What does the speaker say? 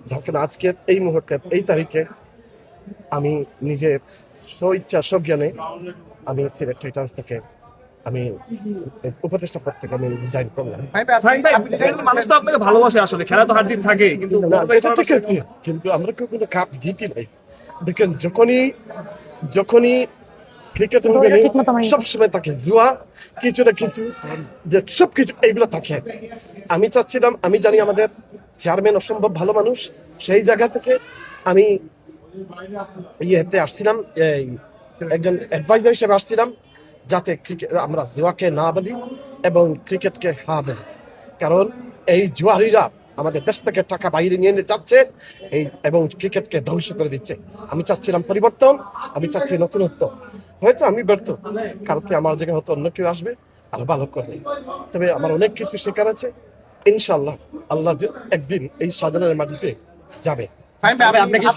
যার কারণে আজকে এই মুহূর্তে এই তারিখে আমি নিজে স্বইচ্ছা সজ্ঞানে আমি সিলেট টাইটান্স থেকে আমি উপদেষ্টা পদ থেকে আমি রিজাইন করলাম। ফাহিম ভাই, মানুষ তো আপনাকে ভালোবাসে, আসলে খেলা তো হার জিত থাকে, কিন্তু না, এটা ঠিক আছে, কিন্তু আমরা কেউ কোনো কাপ জিতি নাই। দেখেন, যখনই ক্রিকেট সবসময় তাকে জুয়া কিছু না কিছু, যে সবকিছু এইগুলো থাকে। আমি চাচ্ছিলাম, আমি জানি আমাদের চেয়ারম্যান অসম্ভব ভালো মানুষ, সেই জায়গা থেকে আমি ইয়েতে আসছিলাম, একজন অ্যাডভাইজার হিসেবে আসছিলাম, যাতে ক্রিকেট আমরা জুয়াকে না বলি এবং ক্রিকেটকে হ্যাঁ বলি। কারণ এই জুয়ারিরা আমাদের দেশ থেকে টাকা বাইরে নিয়ে যাচ্ছে এবং ক্রিকেটকে ধ্বংস করে দিচ্ছে। আমি চাচ্ছিলাম পরিবর্তন, আমি চাচ্ছি নতুনত্ব। হয়তো আমি ব্যর্থ, কালকে আমার জায়গায় হয়তো অন্য কেউ আসবে আর ভালো করবে। তবে আমার অনেক কিছু শেখার আছে, ইনশাল্লাহ আল্লাহ একদিন এই শাহজালালের মাটিতে যাবে। ফাহিম ভাই, আপনি কি